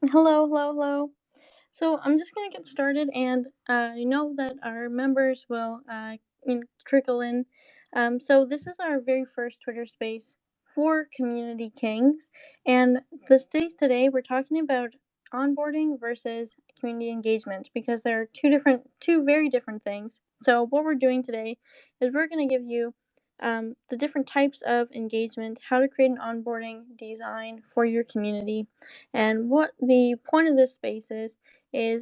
Hello, hello, hello. So I'm just gonna get started, and I know that our members will trickle in. So this is our very first Twitter space for Community Kings, and the space today we're talking about onboarding versus community engagement because they're two very different things. So what we're doing today is we're gonna give you the different types of engagement, how to create an onboarding design for your community, and what the point of this space is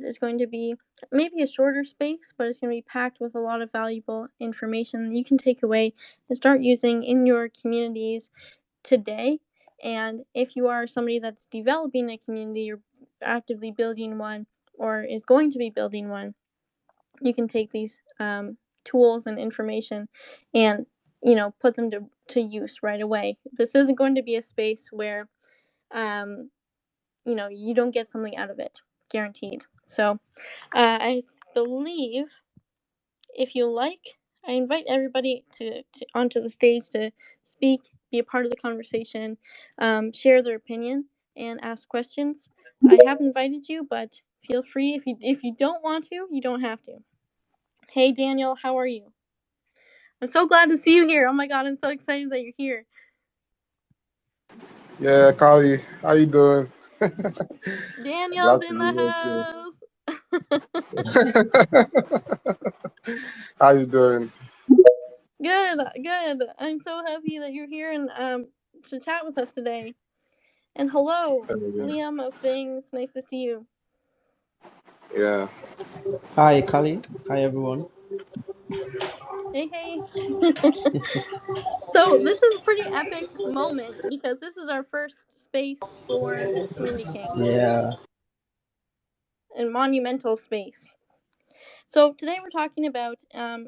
it's going to be maybe a shorter space, but it's going to be packed with a lot of valuable information that you can take away and start using in your communities today. And if you are somebody that's developing a community or actively building one or is going to be building one, you can take these tools and information and put them to use right away. This isn't going to be a space where um, you don't get something out of it, guaranteed. So I believe if you like, I invite everybody to onto the stage to speak, be a part of the conversation, share their opinion, and ask questions. I have invited you, but feel free if you don't want to, you don't have to. Hey Daniel, how are you? I'm so glad to see you here. Oh my god, I'm so excited that you're here. Yeah, Kali, how you doing? Daniel's Glad to in be here too. the house. How you doing? Good, good. I'm so happy that you're here and to chat with us today. And hello, Yeah. Liam of Things. Nice to see you. Yeah. Hi, Kali. Hi, everyone. Hey, hey. So this is a pretty epic moment because this is our first space for Community Kings Yeah, and monumental space. So today we're talking about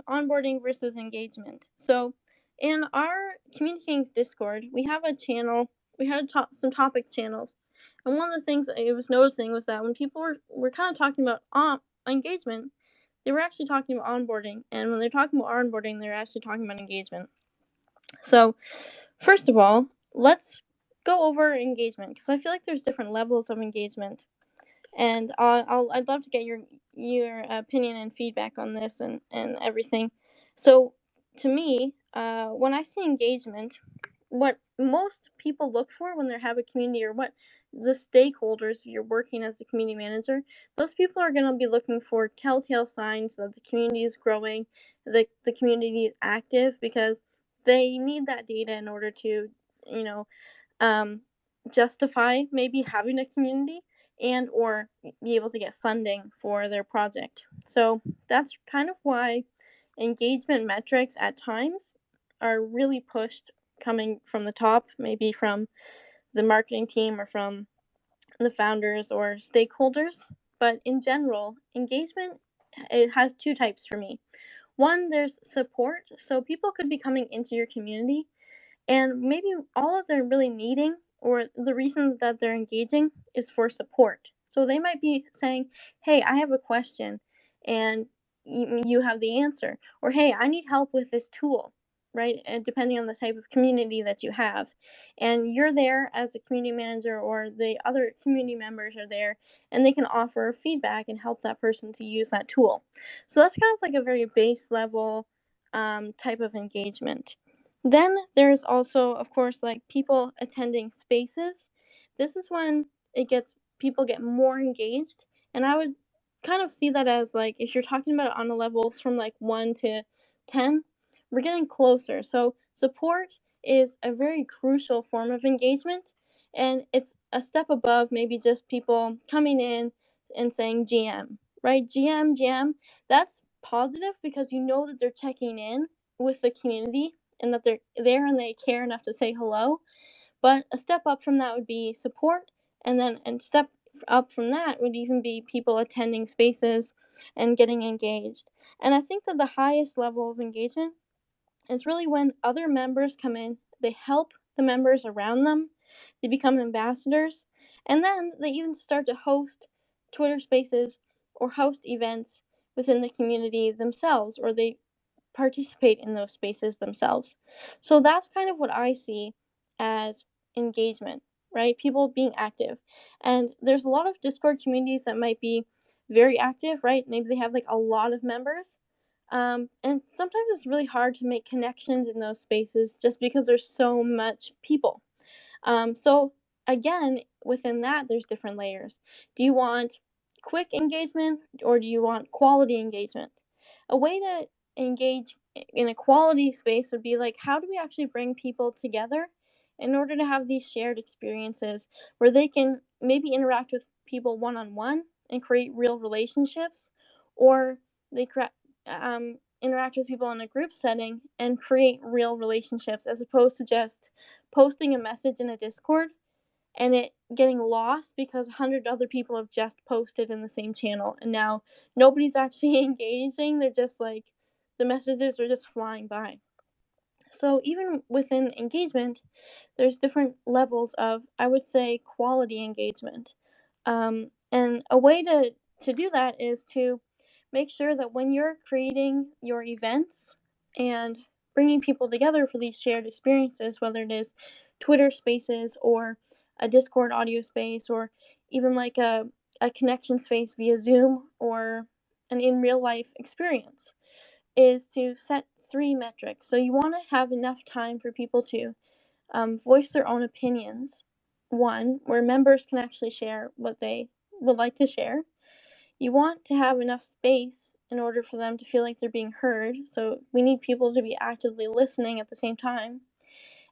onboarding versus engagement. So in our Community Kings Discord, we have a channel. We had some topic channels, and one of the things I was noticing was that when people were kind of talking about engagement, they were actually talking about onboarding, and when they're talking about onboarding, they're actually talking about engagement. So first of all, let's go over engagement because I feel like there's different levels of engagement, and I'd love to get your opinion and feedback on this and everything. So, to me, when I see engagement, what most people look for when they have a community or what the stakeholders, if you're working as a community manager, those people are going to be looking for telltale signs that the community is growing, the community is active because they need that data in order to, you know, um, justify maybe having a community and or be able to get funding for their project. So that's kind of why engagement metrics at times are really pushed coming from the top, maybe from the marketing team or from the founders or stakeholders. But in general, engagement, it has two types for me. One, there's support. So people could be coming into your community and maybe all that they're really needing or the reason that they're engaging is for support. So they might be saying, hey, I have a question and you have the answer. Or hey, I need help with this tool, right? And depending on the type of community that you have. And you're there as a community manager or the other community members are there and they can offer feedback and help that person to use that tool. So that's kind of like a very base level type of engagement. Then there's also, of course, like people attending spaces. This is when it gets people get more engaged, and I would kind of see that as like if you're talking about it on the levels from like 1 to 10, we're getting closer. So support is a very crucial form of engagement, and it's a step above maybe just people coming in and saying GM, right? GM, that's positive because you know that they're checking in with the community and that they're there and they care enough to say hello. But a step up from that would be support, and then and step up from that would even be people attending spaces and getting engaged. And I think that the highest level of engagement is really when other members come in, they help the members around them, they become ambassadors, and then they even start to host Twitter spaces or host events within the community themselves, or they participate in those spaces themselves. So that's kind of what I see as engagement. right? People being active. And there's a lot of Discord communities that might be very active, right? Maybe they have like a lot of members. And sometimes it's really hard to make connections in those spaces just because there's so much people. So again, within that, there's different layers. Do you want quick engagement or do you want quality engagement? A way to engage in a quality space would be like, how do we actually bring people together in order to have these shared experiences where they can maybe interact with people one on one and create real relationships, or they interact with people in a group setting and create real relationships as opposed to just posting a message in a Discord and it getting lost because 100 other people have just posted in the same channel and now nobody's actually engaging. They're just like, the messages are just flying by. So even within engagement, there's different levels of, I would say, quality engagement. And a way to do that is to make sure that when you're creating your events and bringing people together for these shared experiences, whether it is Twitter spaces or a Discord audio space or even like a connection space via Zoom or an in real life experience, is to set 3 metrics. So you want to have enough time for people to voice their own opinions. One, where members can actually share what they would like to share. You want to have enough space in order for them to feel like they're being heard. So we need people to be actively listening at the same time.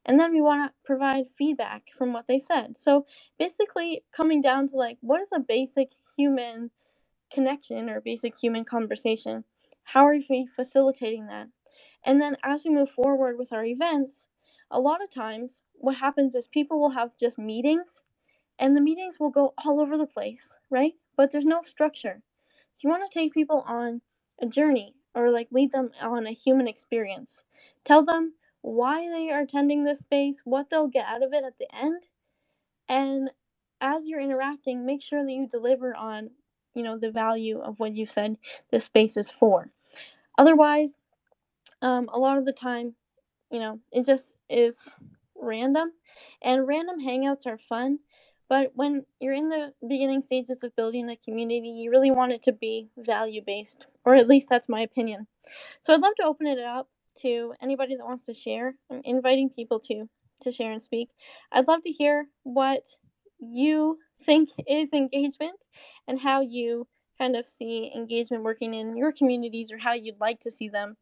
And then we want to provide feedback from what they said. So basically, coming down to like, what is a basic human connection or basic human conversation? How are we facilitating that? And then as we move forward with our events, a lot of times what happens is people will have just meetings and the meetings will go all over the place, right? But there's no structure. So you want to take people on a journey or like lead them on a human experience. Tell them why they are attending this space, what they'll get out of it at the end, and as you're interacting, make sure that you deliver on, the value of what you said this space is for. Otherwise, a lot of the time, it just is random, and random hangouts are fun. But when you're in the beginning stages of building a community, you really want it to be value based, or at least that's my opinion. So I'd love to open it up to anybody that wants to share. I'm inviting people to share and speak. I'd love to hear what you think is engagement and how you kind of see engagement working in your communities or how you'd like to see them.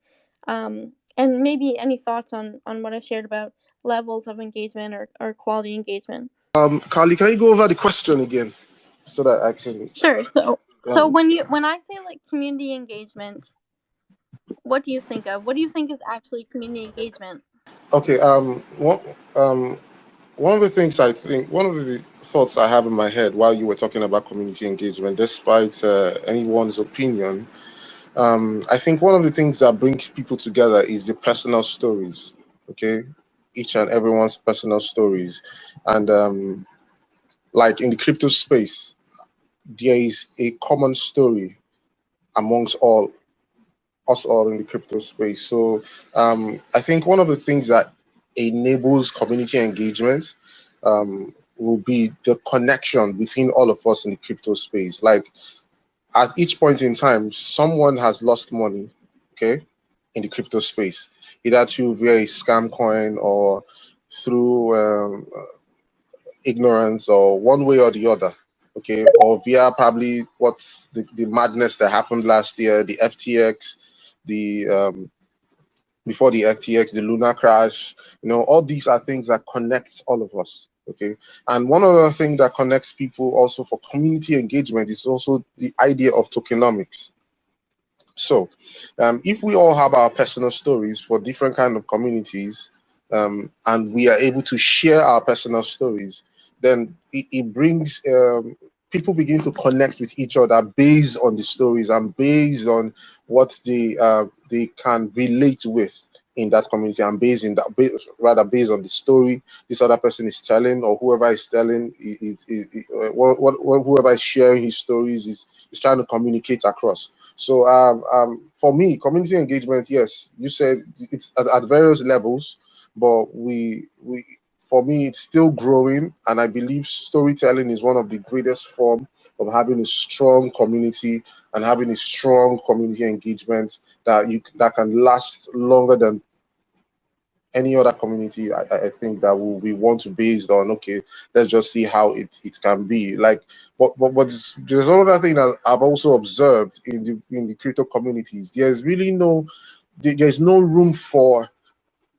And maybe any thoughts on what I shared about levels of engagement or quality engagement. Carly, can you go over the question again so that I can? Sure. So Um, when I say like community engagement, what do you think of? What do you think is actually community engagement? okay. One of the things I think, one of the thoughts I have in my head while you were talking about community engagement, despite anyone's opinion, I think one of the things that brings people together is the personal stories. Okay, each and everyone's personal stories, and like in the crypto space, there is a common story amongst us all in the crypto space. So I think one of the things that enables community engagement will be the connection between all of us in the crypto space. Like at each point in time, someone has lost money, okay, in the crypto space, either through via a scam coin or through ignorance or one way or the other, okay, or via probably what's the madness that happened last year, the FTX, the before the FTX, the lunar crash, all these are things that connect all of us. Okay. And one other thing that connects people also for community engagement is also the idea of tokenomics. So if we all have our personal stories for different kind of communities, and we are able to share our personal stories, then it brings people begin to connect with each other based on the stories and based on what they can relate with in that community, and rather based on the story this other person is telling, or whoever is telling whoever is sharing his stories is trying to communicate across. So for me, community engagement, yes, you said it's at various levels, but we for me, it's still growing, and I believe storytelling is one of the greatest form of having a strong community and having a strong community engagement that can last longer than any other community. I think that we want to based on, okay, let's just see how it can be like. But there's another thing that I've also observed in the crypto communities. There's no room for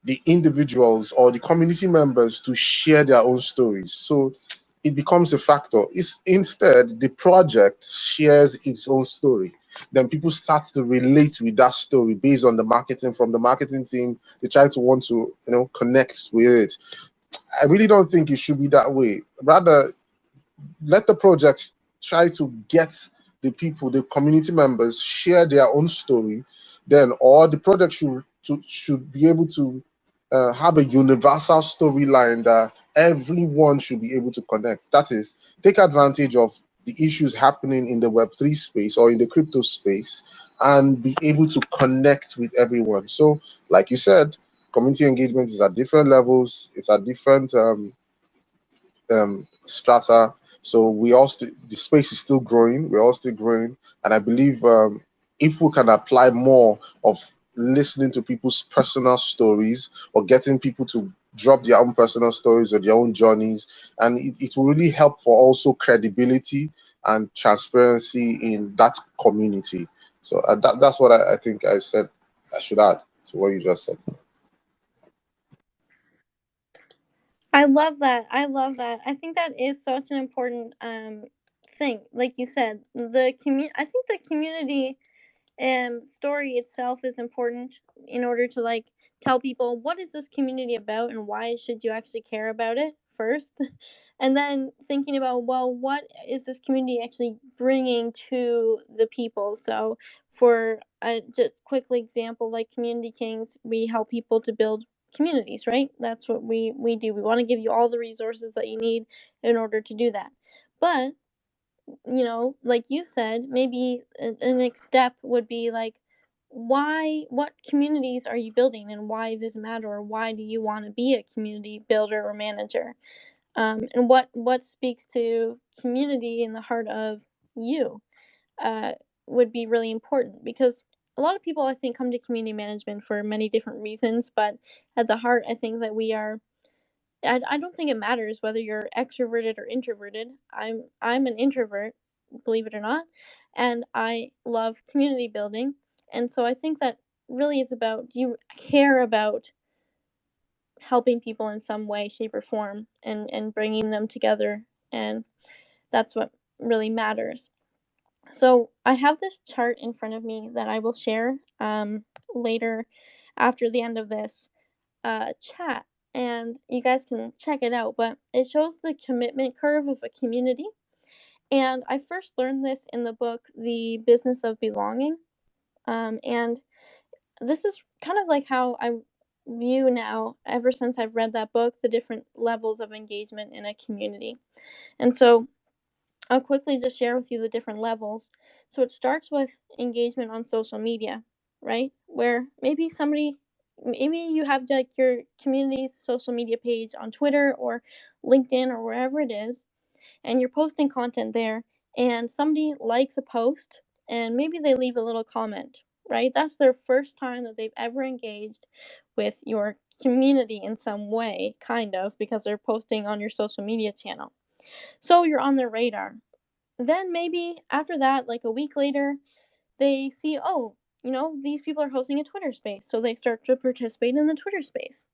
the individuals or the community members to share their own stories. So it becomes a factor. It's instead the project shares its own story. Then people start to relate with that story based on the marketing from the marketing team. They try to want to, connect with it. I really don't think it should be that way. Rather, let the project try to get the people, the community members, share their own story, then or the project should be able to have a universal storyline that everyone should be able to connect. That is, take advantage of the issues happening in the Web3 space or in the crypto space and be able to connect with everyone. So, like you said, community engagement is at different levels, it's at different strata. So the space is still growing. We're all still growing, and I believe if we can apply more of listening to people's personal stories or getting people to drop their own personal stories or their own journeys, and it will really help for also credibility and transparency in that community. So that's what I think I said I should add to what you just said. I love that. I love that. I think that is such an important thing. Like you said, I think the community story itself is important in order to like tell people what is this community about and why should you actually care about it first. And then thinking about, well, what is this community actually bringing to the people. So for a just quickly example, like Community Kings, we help people to build communities, right? That's what we do. We want to give you all the resources that you need in order to do that. But like you said, maybe a next step would be like, what communities are you building and why does it matter, or why do you want to be a community builder or manager? And what speaks to community in the heart of you uh, would be really important, because a lot of people, I think, come to community management for many different reasons, but at the heart, I think that I don't think it matters whether you're extroverted or introverted. I'm an introvert, believe it or not, and I love community building. And so I think that really it's about, do you care about helping people in some way, shape, or form, and bringing them together, and that's what really matters. So I have this chart in front of me that I will share later after the end of this chat, and you guys can check it out. But it shows the commitment curve of a community. And I first learned this in the book, The Business of Belonging. And this is kind of like how I view now, ever since I've read that book, the different levels of engagement in a community. And so I'll quickly just share with you the different levels. So it starts with engagement on social media, right? Where maybe you have like your community's social media page on Twitter or LinkedIn or wherever it is, and you're posting content there, and somebody likes a post and maybe they leave a little comment, right? That's their first time that they've ever engaged with your community in some way, kind of, because they're posting on your social media channel. So you're on their radar. Then maybe after that, like a week later, they see, oh, these people are hosting a Twitter space. So they start to participate in the Twitter space.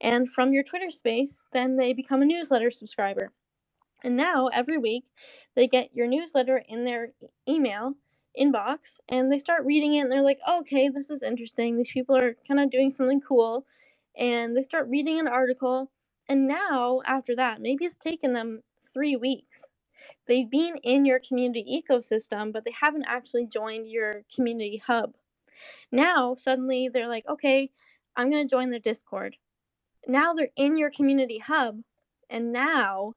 And from your Twitter space, then they become a newsletter subscriber. And now every week they get your newsletter in their email inbox, and they start reading it and they're like, oh, okay, this is interesting. These people are kind of doing something cool. And they start reading an article. And now after that, maybe it's taken them 3 weeks. They've been in your community ecosystem, but they haven't actually joined your community hub. Now, suddenly, they're like, okay, I'm going to join their Discord. Now they're in your community hub, and now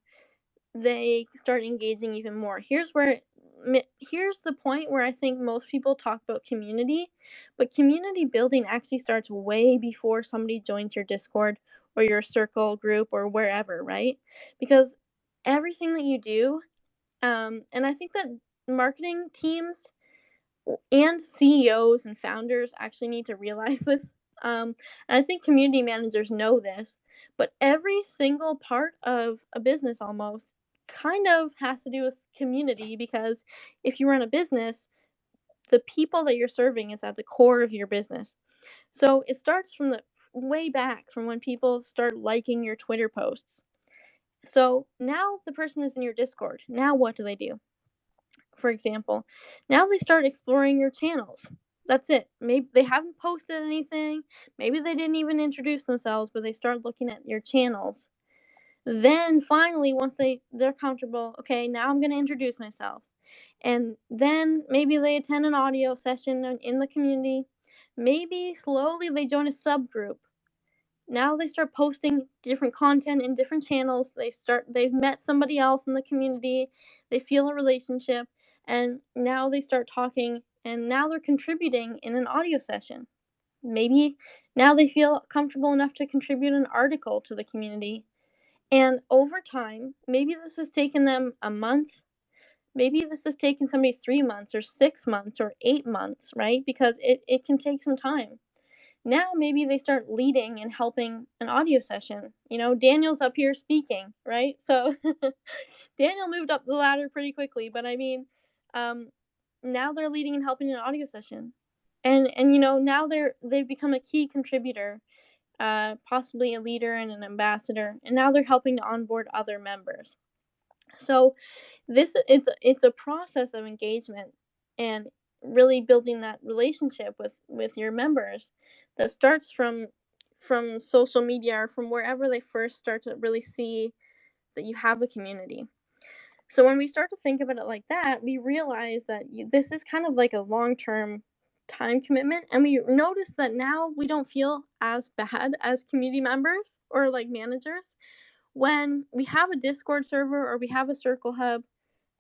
they start engaging even more. Here's the point where I think most people talk about community, but community building actually starts way before somebody joins your Discord or your circle group or wherever, right? Because everything that you do, and I think that marketing teams and CEOs and founders actually need to realize this. And I think community managers know this, but every single part of a business almost kind of has to do with community, because if you run a business, the people that you're serving is at the core of your business. So it starts from the way back from when people start liking your Twitter posts. So now the person is in your Discord. Now what do they do? For example, now they start exploring your channels. That's it. Maybe they haven't posted anything. Maybe they didn't even introduce themselves, but they start looking at your channels. Then finally, once they're comfortable, okay, now I'm going to introduce myself. And then maybe they attend an audio session in the community. Maybe slowly they join a subgroup. Now they start posting different content in different channels. They've met somebody else in the community. They feel a relationship, and now they start talking, and now they're contributing in an audio session. Maybe now they feel comfortable enough to contribute an article to the community. And over time, maybe this has taken them a month. Maybe this has taken somebody 3 months or 6 months or 8 months, right? Because it can take some time. Now maybe they start leading and helping an audio session. Daniel's up here speaking, right? So Daniel moved up the ladder pretty quickly, but I mean, now they're leading and helping an audio session, and now they've become a key contributor, possibly a leader and an ambassador, and now they're helping to onboard other members. So it's a process of engagement and really building that relationship with your members that starts from social media or from wherever they first start to really see that you have a community. So when we start to think about it like that, we realize that this is kind of like a long-term time commitment, and we notice that now we don't feel as bad as community members or like managers when we have a Discord server or we have a Circle Hub,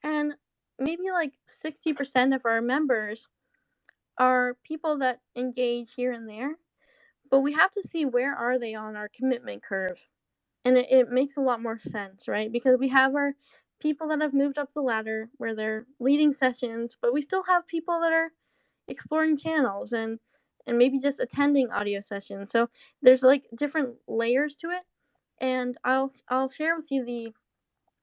and maybe like 60% of our members are people that engage here and there, but we have to see where are they on our commitment curve. And it makes a lot more sense, right? Because we have our people that have moved up the ladder where they're leading sessions, but we still have people that are exploring channels and maybe just attending audio sessions. So there's like different layers to it, and I'll share with you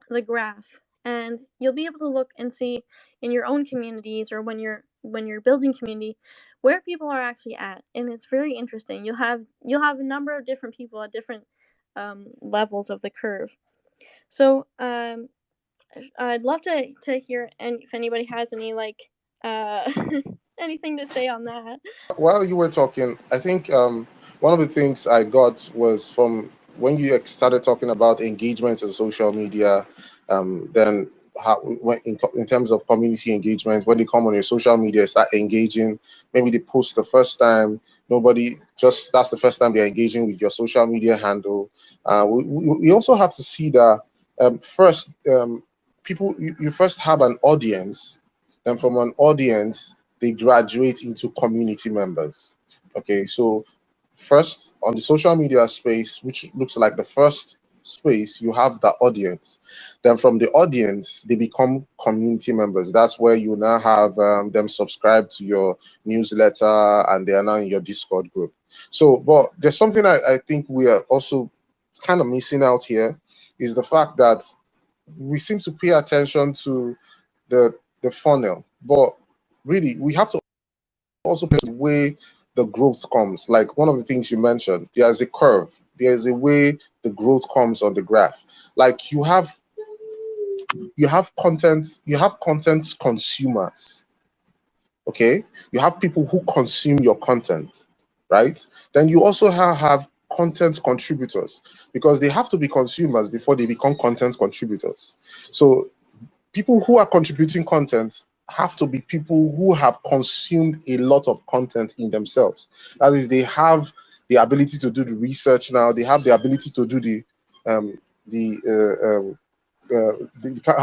the graph, and you'll be able to look and see in your own communities or when you're building community where people are actually at, and it's very interesting. You'll have a number of different people at different levels of the curve. So I'd love to hear if anybody has any anything to say on that. While you were talking, I think one of the things I got was from when you started talking about engagement on social media, then how, in terms of community engagement, when they come on your social media, start engaging, maybe they post the first time, that's the first time they're engaging with your social media handle. We also have to see that first, people, you first have an audience, and from an audience, they graduate into community members. Okay, so first on the social media space, which looks like the first space, you have the audience. Then from the audience, they become community members. That's where you now have them subscribe to your newsletter, and they are now in your Discord group. So, but there's something I think we are also kind of missing out here, is the fact that we seem to pay attention to the funnel, but really we have to also pay the way the growth comes. Like one of the things you mentioned, there's a curve, there's a way the growth comes on the graph. Like you have content consumers. Okay, you have people who consume your content, right? Then you also have content contributors, because they have to be consumers before they become content contributors. So people who are contributing content have to be people who have consumed a lot of content in themselves. That is, they have the ability to do the research now. They have the ability to do they have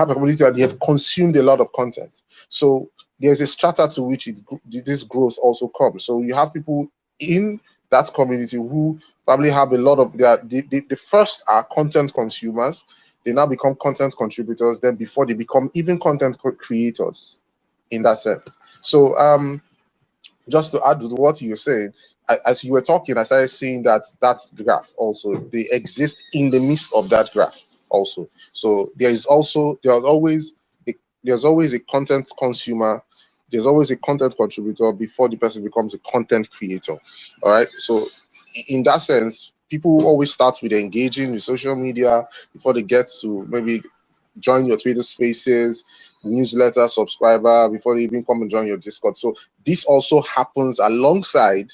the ability that they have consumed a lot of content. So there's a strata to which this growth also comes. So you have people that community who probably have a lot of the first are content consumers. They now become content contributors. Then before they become even content creators, in that sense. So just to add to what you were saying, as you were talking, I started seeing that graph also. They exist in the midst of that graph also. So there's always a content consumer, there's always a content contributor before the person becomes a content creator. All right. So in that sense, people always start with engaging with social media before they get to maybe join your Twitter spaces, newsletter subscriber, before they even come and join your Discord. So this also happens alongside.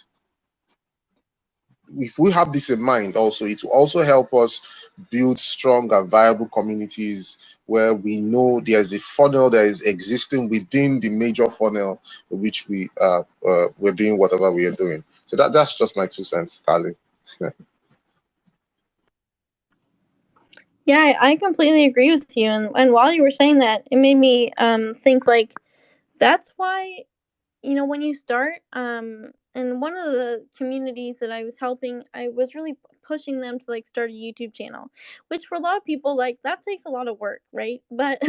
If we have this in mind also, it will also help us build strong and viable communities where we know there's a funnel that is existing within the major funnel in which we're doing whatever we are doing. So that's just my 2 cents, Carly. Yeah, I completely agree with you. And while you were saying that, it made me think like that's why, when you start, and one of the communities that I was helping, I was really pushing them to like start a YouTube channel, which for a lot of people, like that takes a lot of work, right? But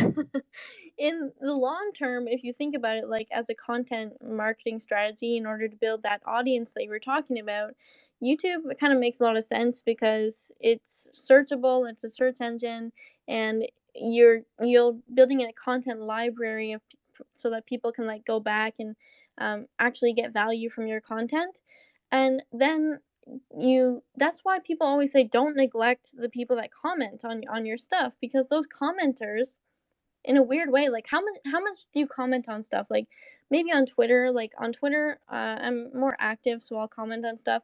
in the long term, if you think about it, like as a content marketing strategy, in order to build that audience that you were talking about, YouTube kind of makes a lot of sense because it's searchable, it's a search engine, and you're building in a content library of so that people can like go back and actually get value from your content. And then that's why people always say don't neglect the people that comment on your stuff, because those commenters, in a weird way, like how much do you comment on stuff? Like maybe on Twitter, I'm more active, so I'll comment on stuff.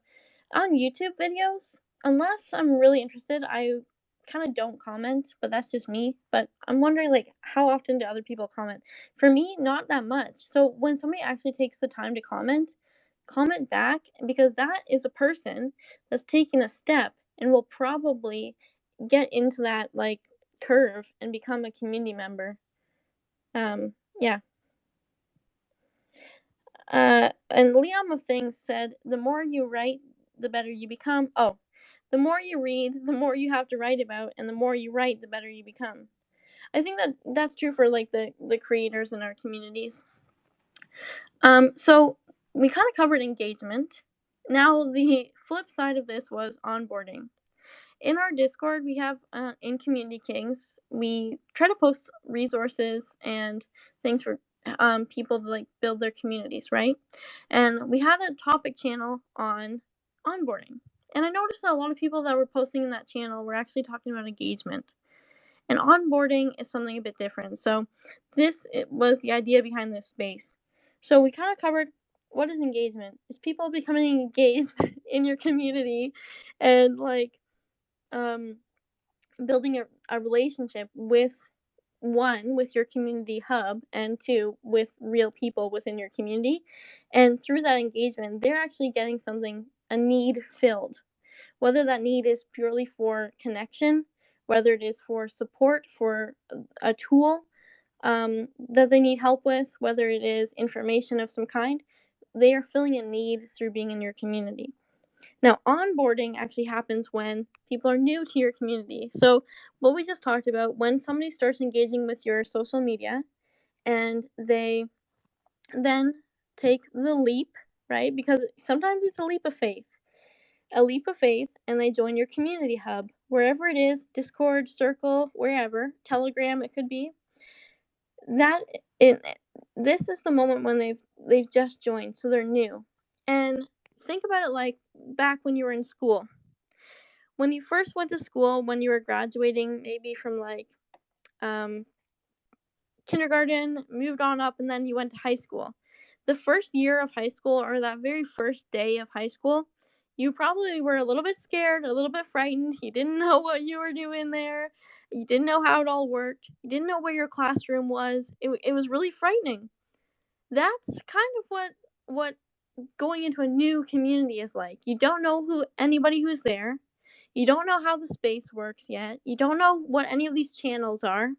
On YouTube videos, unless I'm really interested, I kind of don't comment, but that's just me. But I'm wondering, like, how often do other people comment? For me, not that much. So when somebody actually takes the time to comment back, because that is a person that's taking a step and will probably get into that like curve and become a community member. Yeah. And Liam of Things said, the more you write, the better you become. Oh, the more you read, the more you have to write about, and the more you write, the better you become. I think that's true for like the creators in our communities. So we kind of covered engagement. Now the flip side of this was onboarding. In our Discord, we have in Community Kings, we try to post resources and things for people to like build their communities, right? And we had a topic channel on onboarding, and I noticed that a lot of people that were posting in that channel were actually talking about engagement. And onboarding is something a bit different. So it was the idea behind this space. So we kind of covered what is engagement. It's people becoming engaged in your community, and like um, building a relationship with with your community hub, and two, with real people within your community. And through that engagement, they're actually getting a need filled, whether that need is purely for connection, whether it is for support for a tool that they need help with, whether it is information of some kind. They are filling a need through being in your community. Now, onboarding actually happens when people are new to your community. So, what we just talked about, when somebody starts engaging with your social media and they then take the leap, right? Because sometimes it's a leap of faith. A leap of faith, and they join your community hub, wherever it is, Discord, Circle, wherever, Telegram, it could be. That it, this is the moment when they've just joined, so they're new. And think about it like back when you were in school. When you first went to school, when you were graduating, maybe from like kindergarten, moved on up, and then you went to high school. The first year of high school, or that very first day of high school, you probably were a little bit scared, a little bit frightened. You didn't know what you were doing there. You didn't know how it all worked. You didn't know where your classroom was. It was really frightening. That's kind of what going into a new community is like. You don't know anybody who's there. You don't know how the space works yet. You don't know what any of these channels are.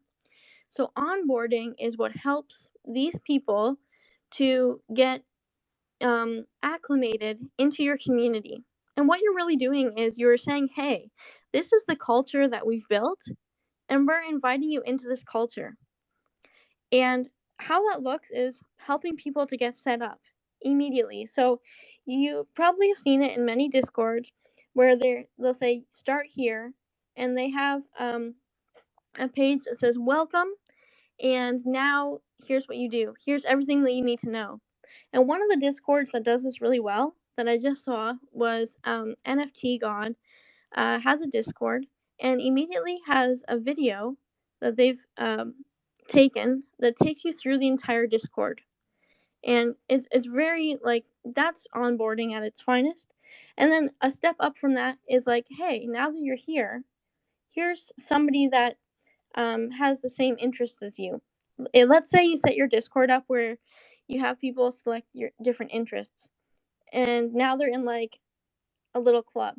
So onboarding is what helps these people to get acclimated into your community. And what you're really doing is you're saying, hey, this is the culture that we've built, and we're inviting you into this culture. And how that looks is helping people to get set up immediately. So you probably have seen it in many discords where they'll say start here, and they have a page that says welcome, and now here's what you do, here's everything that you need to know. And one of the discords that does this really well that I just saw was NFT God has a Discord and immediately has a video that they've taken that takes you through the entire Discord. And it's very like, that's onboarding at its finest. And then a step up from that is like, hey, now that you're here, here's somebody that has the same interests as you. Let's say you set your Discord up where you have people select your different interests, and now they're in like a little club.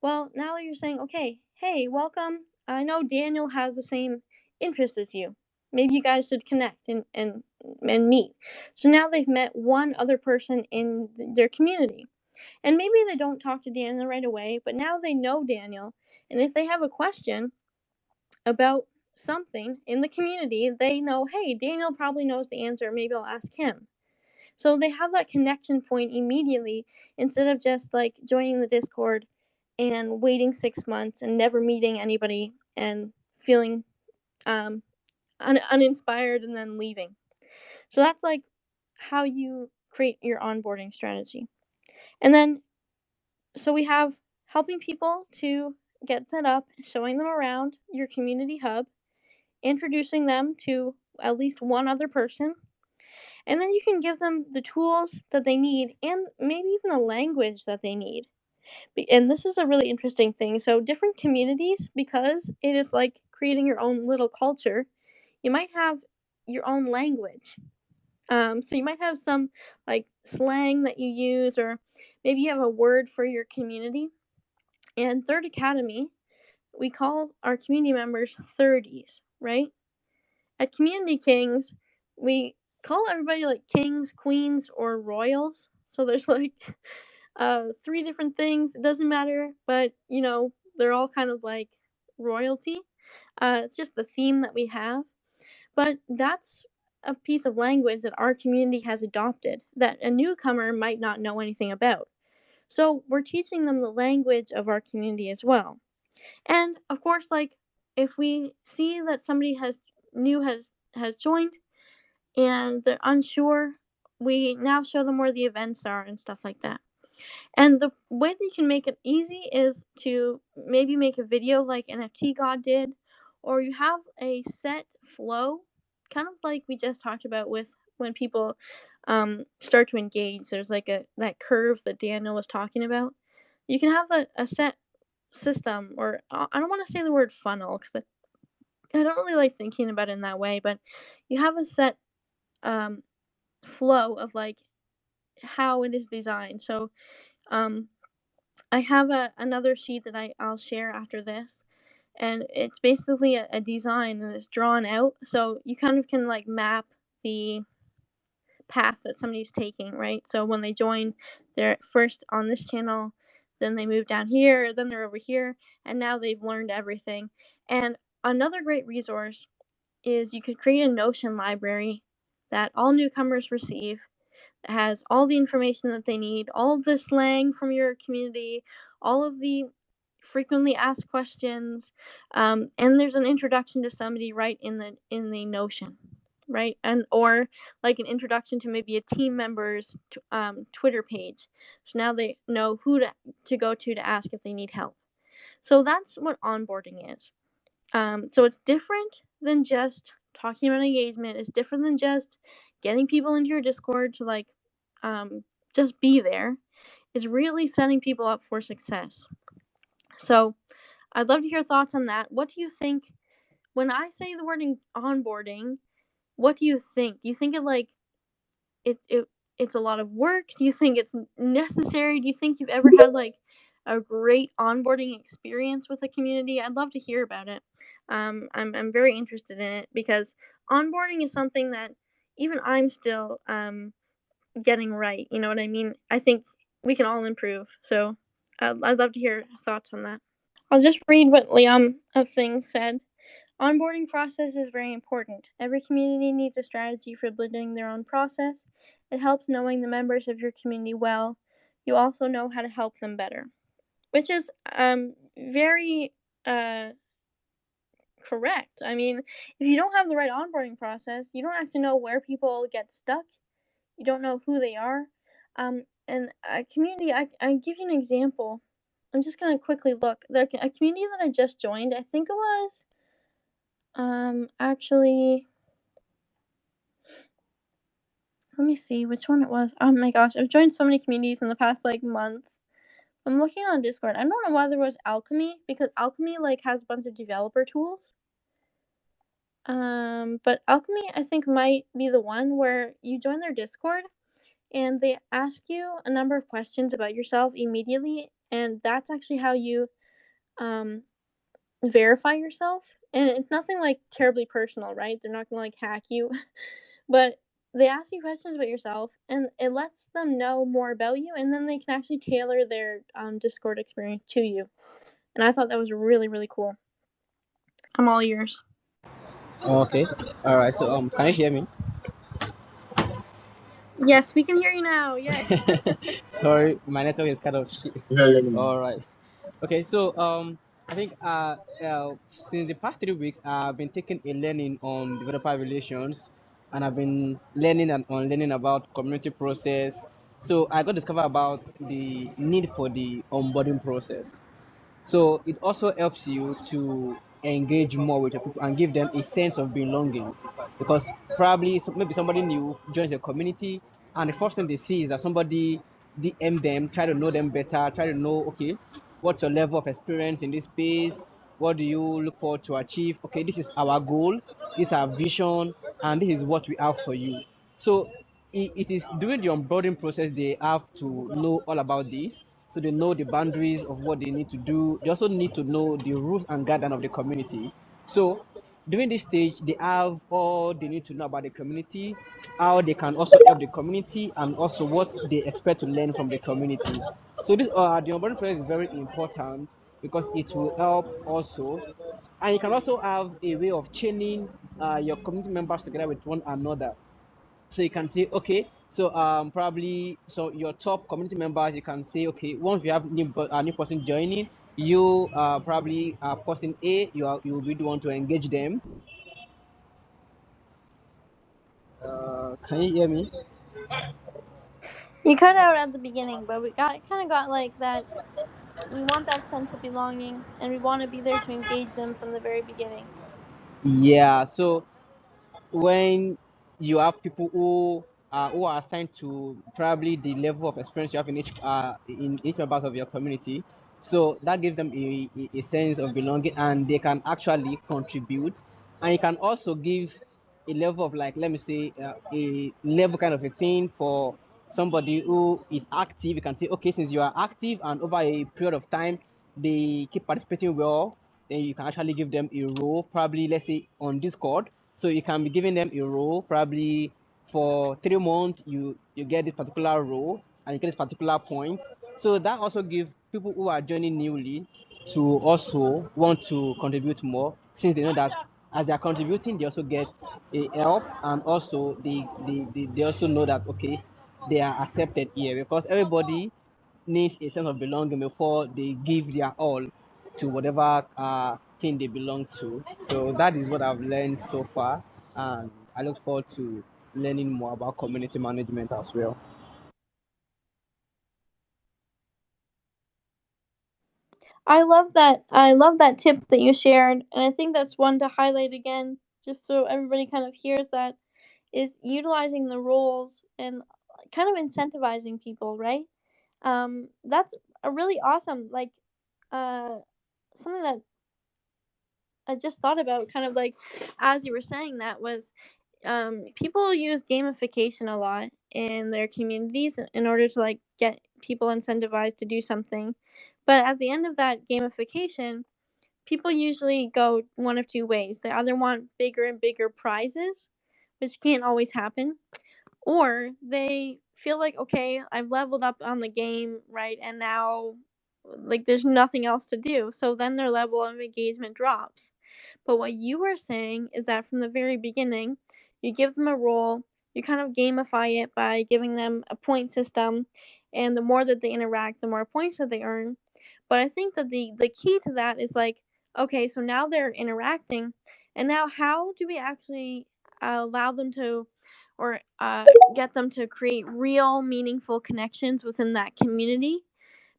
Well, now you're saying, okay, hey, welcome. I know Daniel has the same interests as you. Maybe you guys should connect and meet. So now they've met one other person in their community. And maybe they don't talk to Daniel right away, but now they know Daniel. And if they have a question about something in the community, they know, hey, Daniel probably knows the answer. Maybe I'll ask him. So they have that connection point immediately instead of just like joining the Discord and waiting 6 months and never meeting anybody and feeling uninspired and then leaving. So that's like how you create your onboarding strategy. And then, so we have helping people to get set up, showing them around your community hub, introducing them to at least one other person, and then you can give them the tools that they need and maybe even a language that they need. And this is a really interesting thing. So, different communities, because it is like creating your own little culture, you might have your own language. So, you might have some like slang that you use, or maybe you have a word for your community. And Third Academy, we call our community members 30s, right? At Community Kings, we call everybody like kings, queens, or royals. So there's like 3 different things. It doesn't matter, but they're all kind of like royalty. It's just the theme that we have. But that's a piece of language that our community has adopted that a newcomer might not know anything about. So we're teaching them the language of our community as well. And of course, like if we see that somebody has joined and they're unsure, we now show them where the events are and stuff like that. And the way that you can make it easy is to maybe make a video like NFT God did, or you have a set flow, kind of like we just talked about with when people start to engage. There's like that curve that Daniel was talking about. You can have a set system, or I don't want to say the word funnel because I don't really like thinking about it in that way, but you have a set flow of like how it is designed. So I have another sheet that I'll share after this, and it's basically a design and it's drawn out, so you kind of can like map the path that somebody's taking, right? So when they join, they're first on this channel, then they move down here, then they're over here, and now they've learned everything. And another great resource is you could create a Notion library that all newcomers receive, that has all the information that they need, all of the slang from your community, all of the frequently asked questions, and there's an introduction to somebody right in the Notion, right? And or like an introduction to maybe a team member's Twitter page, so now they know who to go to ask if they need help. So that's what onboarding is. So it's different than just talking about engagement. It's different than just getting people into your Discord to like just be there. It's really setting people up for success. So I'd love to hear thoughts on that. What do you think when I say the word onboarding? What do you think? Do you think it's a lot of work? Do you think it's necessary? Do you think you've ever had like a great onboarding experience with a community? I'd love to hear about it. I'm very interested in it because onboarding is something that even I'm still getting right. You know what I mean? I think we can all improve. So I'd love to hear thoughts on that. I'll just read what Liam of Things said. Onboarding process is very important. Every community needs a strategy for building their own process. It helps knowing the members of your community well. You also know how to help them better, which is very correct. I mean, if you don't have the right onboarding process, you don't actually know where people get stuck. You don't know who they are. And a community, I give you an example. I'm just gonna quickly look. A community that I just joined, I think it was actually, let me see which one it was. Oh my gosh, I've joined so many communities in the past like month. I'm looking on Discord. I don't know whether it was Alchemy, because Alchemy like has a bunch of developer tools. But Alchemy I think might be the one where you join their Discord and they ask you a number of questions about yourself immediately, and that's actually how you verify yourself. And it's nothing like terribly personal, right? They're not gonna like hack you. But they ask you questions about yourself, and it lets them know more about you, and then they can actually tailor their Discord experience to you. And I thought that was really, really cool. I'm all ears. Okay. All right. So can you hear me? Yes, we can hear you now. Yes. Sorry, my network is kind of shit. Yeah, yeah, yeah. All right. Okay. So I think since the past 3 weeks, I've been taking a learning on developer relations, and I've been learning and unlearning about community process. So I got discover about the need for the onboarding process. So it also helps you to engage more with your people and give them a sense of belonging. Because probably maybe somebody new joins your community, and the first thing they see is that somebody DM them, try to know them better, try to know, okay, what's your level of experience in this space? What do you look forward to achieve? Okay, this is our goal, this is our vision, and this is what we have for you. So it is during the onboarding process they have to know all about this, so they know the boundaries of what they need to do. They also need to know the rules and guidelines of the community. So during this stage, they have all they need to know about the community, how they can also help the community, and also what they expect to learn from the community. So this the onboarding process is very important because it will help also, and you can also have a way of chaining your community members together with one another. So you can say, okay, so probably so your top community members, you can say, okay, once you have a new person joining, you probably person A, you will be the one to engage them. Can you hear me? You cut out at the beginning, but we kind of got like that. We want that sense of belonging, and we want to be there to engage them from the very beginning. Yeah. So when you have people who are assigned to probably the level of experience you have in each members of your community, so that gives them a sense of belonging, and they can actually contribute, and you can also give a level of, like, let me say, a level kind of a thing for somebody who is active. You can say, okay, since you are active and over a period of time they keep participating well, then you can actually give them a role, probably let's say on Discord. So you can be giving them a role, probably for 3 months, you get this particular role and you get this particular point. So that also gives people who are joining newly to also want to contribute more, since they know that as they are contributing, they also get a help, and also they also know that, okay, they are accepted here, because everybody needs a sense of belonging before they give their all to whatever thing they belong to. So that is what I've learned so far, and I look forward to learning more about community management as well. I love that. I love that tip that you shared, and I think that's one to highlight again, just so everybody kind of hears that, is utilizing the roles and kind of incentivizing people, right? That's a really awesome, like, uh, something that I just thought about, kind of like as you were saying that, was people use gamification a lot in their communities in order to like get people incentivized to do something. But at the end of that gamification, people usually go one of two ways. They either want bigger and bigger prizes, which can't always happen, or they feel like, okay, I've leveled up on the game, right? And now like there's nothing else to do. So then their level of engagement drops. But what you were saying is that from the very beginning, you give them a role, you kind of gamify it by giving them a point system, and the more that they interact, the more points that they earn. But I think that the key to that is like, okay, so now they're interacting, and now how do we actually allow them to, or get them to create real, meaningful connections within that community?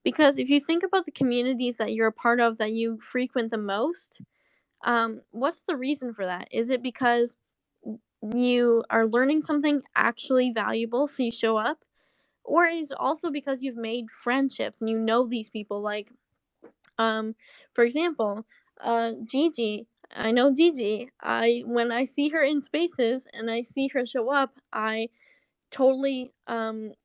Because if you think about the communities that you're a part of that you frequent the most, what's the reason for that? Is it because you are learning something actually valuable, so you show up? Or is it also because you've made friendships and you know these people? Like, um, for example, Gigi. I know Gigi. When I see her in spaces and I see her show up, I totally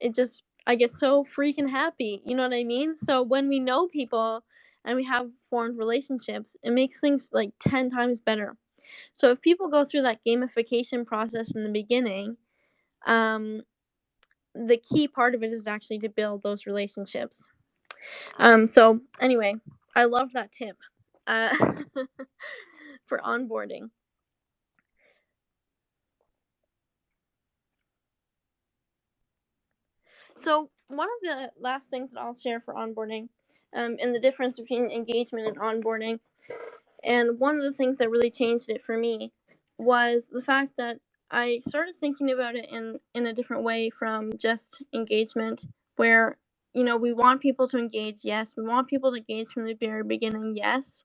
it just I get so freaking happy. You know what I mean? So when we know people and we have formed relationships, it makes things like 10 times better. So if people go through that gamification process in the beginning, um the key part of it is actually to build those relationships. So anyway, I love that tip uh, for onboarding. So one of the last things that I'll share for onboarding, and the difference between engagement and onboarding, and one of the things that really changed it for me was the fact that I started thinking about it in a different way from just engagement, where we want people to engage, yes, we want people to engage from the very beginning, yes,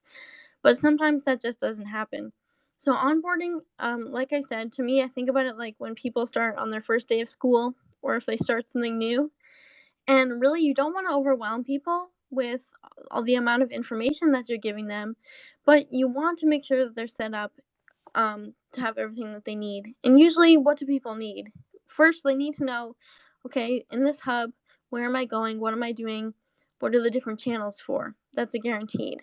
but sometimes that just doesn't happen. So onboarding, like I said, to me, I think about it like when people start on their first day of school, or if they start something new, and really, you don't want to overwhelm people with all the amount of information that you're giving them, but you want to make sure that they're set up to have everything that they need. And usually, what do people need? First, they need to know, okay, in this hub, where am I going? What am I doing? What are the different channels for? That's a guaranteed.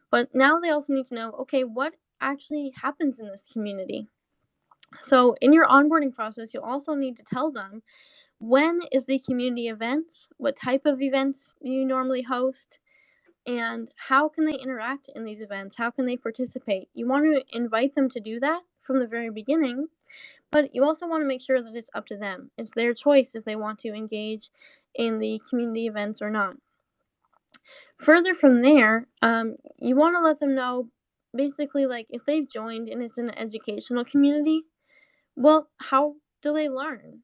But now they also need to know, okay, what actually happens in this community? So, in your onboarding process, you'll also need to tell them, when is the community events? What type of events do you normally host? And how can they interact in these events? How can they participate? You want to invite them to do that from the very beginning, but you also want to make sure that it's up to them. It's their choice if they want to engage in the community events or not. Further from there, you want to let them know basically, like, if they've joined and it's an educational community, well, how do they learn?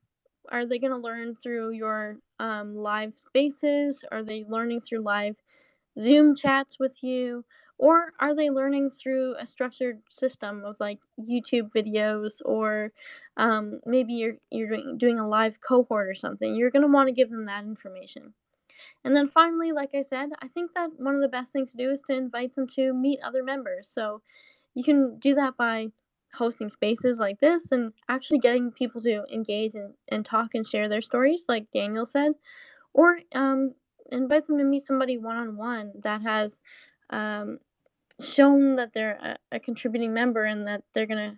Are they going to learn through your live spaces? Are they learning through live Zoom chats with you? Or are they learning through a structured system of like YouTube videos, or maybe you're doing a live cohort or something? You're going to want to give them that information. And then finally, like I said, I think that one of the best things to do is to invite them to meet other members. So you can do that by hosting spaces like this and actually getting people to engage and talk and share their stories, like Daniel said, or invite them to meet somebody one on one that has shown that they're a contributing member and that they're going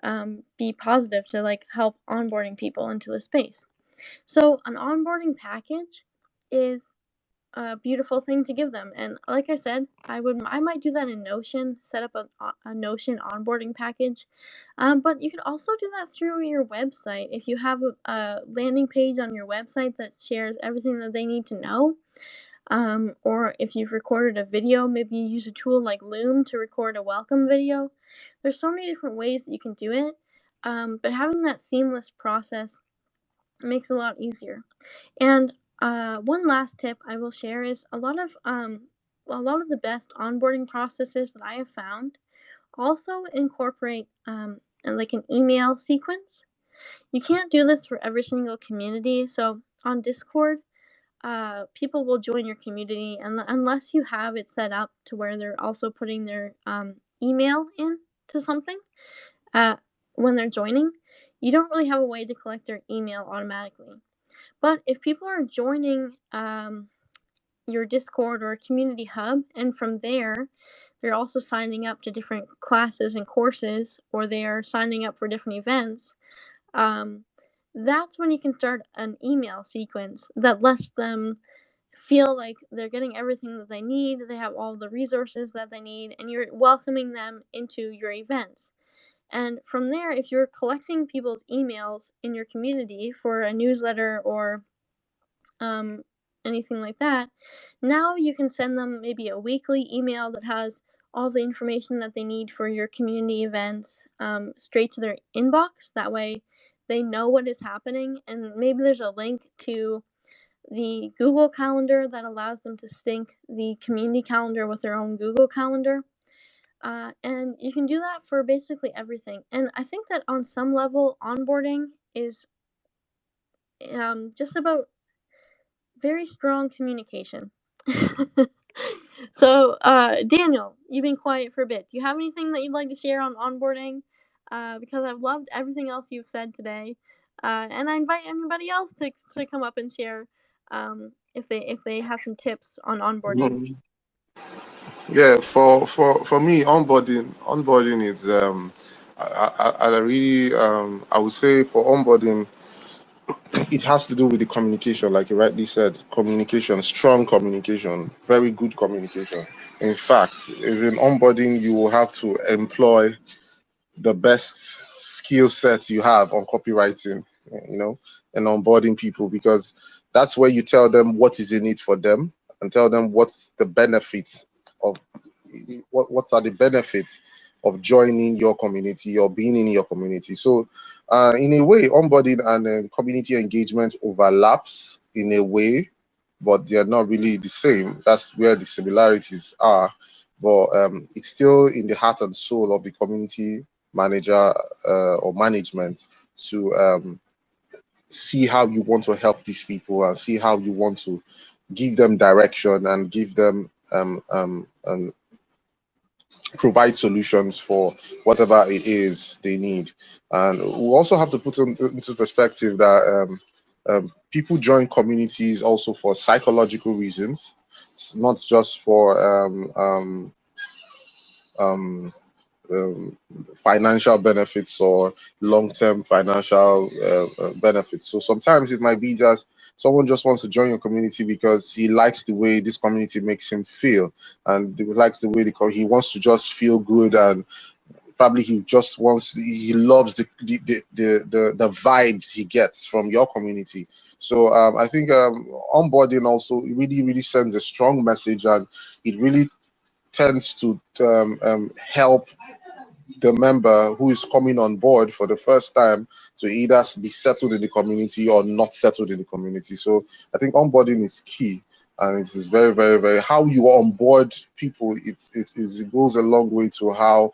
to be positive to like help onboarding people into the space. So an onboarding package is a beautiful thing to give them. And like I said, I might do that in Notion, set up a Notion onboarding package. But you can also do that through your website. If you have a landing page on your website that shares everything that they need to know, or if you've recorded a video, maybe you use a tool like Loom to record a welcome video. There's so many different ways that you can do it, but having that seamless process makes it a lot easier. And one last tip I will share is a lot of the best onboarding processes that I have found also incorporate like an email sequence. You can't do this for every single community. So on Discord, people will join your community, and unless you have it set up to where they're also putting their email in to something uh, when they're joining, you don't really have a way to collect their email automatically. But if people are joining your Discord or community hub, and from there, they're also signing up to different classes and courses, or they are signing up for different events, that's when you can start an email sequence that lets them feel like they're getting everything that they need, they have all the resources that they need, and you're welcoming them into your events. And from there, if you're collecting people's emails in your community for a newsletter or anything like that, now you can send them maybe a weekly email that has all the information that they need for your community events straight to their inbox. That way they know what is happening, and maybe there's a link to the Google Calendar that allows them to sync the community calendar with their own Google Calendar. And you can do that for basically everything. And I think that on some level, onboarding is just about very strong communication. So, Daniel, you've been quiet for a bit. Do you have anything that you'd like to share on onboarding? Because I've loved everything else you've said today, and I invite anybody else to come up and share if they have some tips on onboarding. Mhm. Yeah, for me, onboarding is I really I would say for onboarding, it has to do with the communication, like you rightly said, communication, strong communication, very good communication. In fact, as in onboarding, you will have to employ the best skill set you have on copywriting, you know, and onboarding people, because that's where you tell them what is in it for them and tell them what's the benefits of what are the benefits of joining your community or being in your community. So in a way, onboarding and community engagement overlaps in a way, but they're not really the same. That's where the similarities are, but it's still in the heart and soul of the community manager or management to see how you want to help these people and see how you want to give them direction and give them provide solutions for whatever it is they need. And we also have to put into perspective that people join communities also for psychological reasons. It's not just for um, um, financial benefits or long-term financial benefits. So sometimes it might be just someone just wants to join your community because he likes the way this community makes him feel, and he likes the way he wants to just feel good, and probably he loves the vibes he gets from your community. So I think onboarding also really sends a strong message, and it really tends to help the member who is coming on board for the first time to either be settled in the community or not settled in the community. So I think onboarding is key, and it is very how you onboard people. It goes a long way to how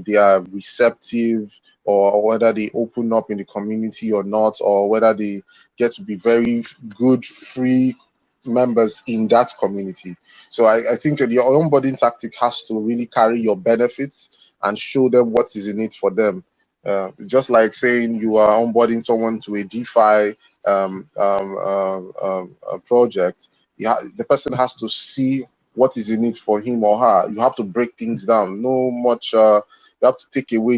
they are receptive, or whether they open up in the community or not, or whether they get to be very good free members in that community. So I think your onboarding tactic has to really carry your benefits and show them what is in it for them. Just like saying you are onboarding someone to a DeFi project, the person has to see what is in it for him or her. You have to break things down. No much. You have to take away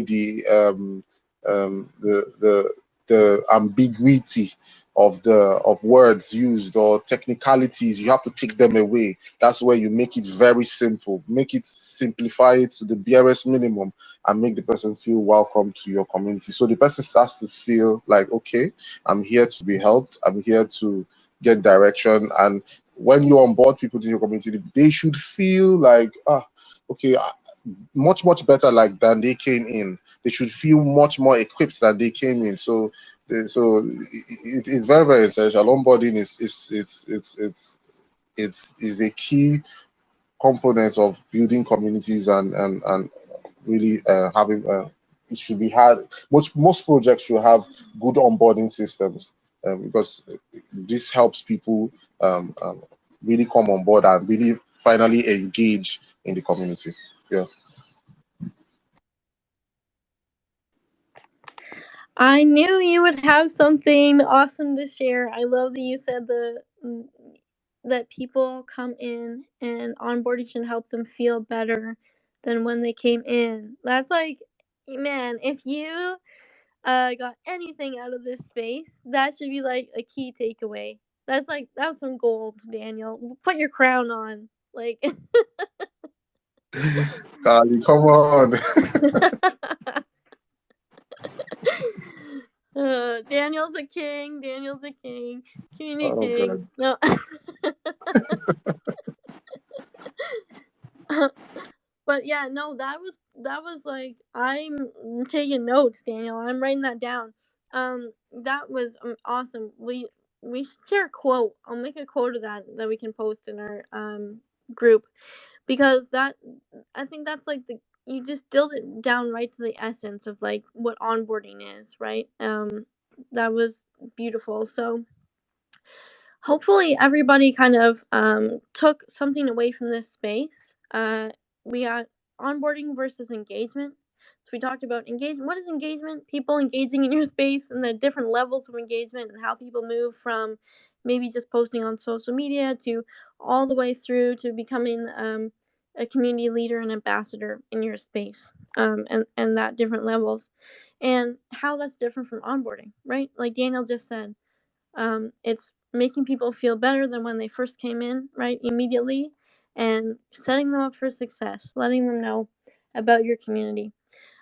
um, the the the ambiguity of words used or technicalities. You have to take them away. That's where you make it very simple, simplify it to the barest minimum, and make the person feel welcome to your community. So the person starts to feel like, okay, I'm here to be helped, I'm here to get direction. And when you onboard people to your community, they should feel like, okay, much better like than they came in. They should feel much more equipped than they came in. So it is very essential. Onboarding is a key component of building communities, and really having it should be hard. Most projects should have good onboarding systems, because this helps people really come on board and really finally engage in the community. Yeah. I knew you would have something awesome to share. I love that you said that people come in and onboarding should help them feel better than when they came in. That's like, man, if you got anything out of this space, that should be like a key takeaway. That's like, that was some gold, Daniel. Put your crown on. Like Kali, come on. Daniel's a king. Daniel's a king. Community Oh king. god. No. But yeah, no, that was like, I'm taking notes, Daniel. I'm writing that down. That was awesome. We should share a quote. I'll make a quote of that we can post in our group, because that, I think that's like the, you just distilled it down right to the essence of like what onboarding is, right? That was beautiful. So hopefully everybody kind of took something away from this space. We got onboarding versus engagement. So we talked about engagement. What is engagement? People engaging in your space and the different levels of engagement and how people move from maybe just posting on social media to all the way through to becoming a community leader and ambassador in your space, and that different levels, and how that's different from onboarding, right? Like Daniel just said, it's making people feel better than when they first came in, right? Immediately, and setting them up for success, letting them know about your community.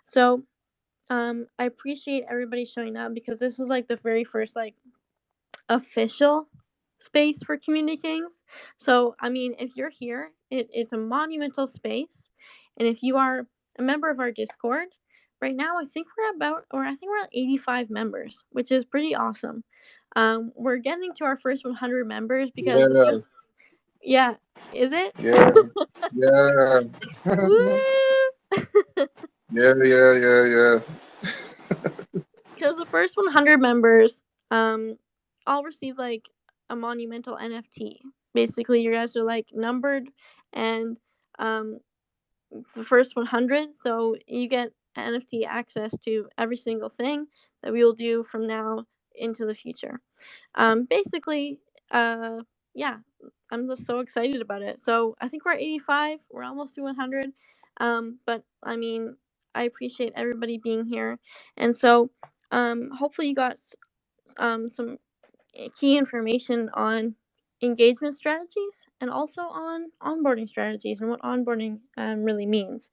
So, I appreciate everybody showing up, because this was like the very first like official space for Community Kings. So, I mean, if you're here, it's a monumental space, and if you are a member of our Discord, right now I think we're at 85 members, which is pretty awesome. We're getting to our first 100 members, because Yeah, just, yeah, is it? yeah, yeah. Woo! Yeah. Because the first 100 members, all receive like a monumental NFT. Basically, you guys are like numbered, and the first 100, so you get NFT access to every single thing that we will do from now into the future. Basically, uh, yeah, I'm just so excited about it. So I think we're at 85. We're almost to 100. But I mean, I appreciate everybody being here, and so hopefully you got some key information on engagement strategies and also on onboarding strategies and what onboarding really means.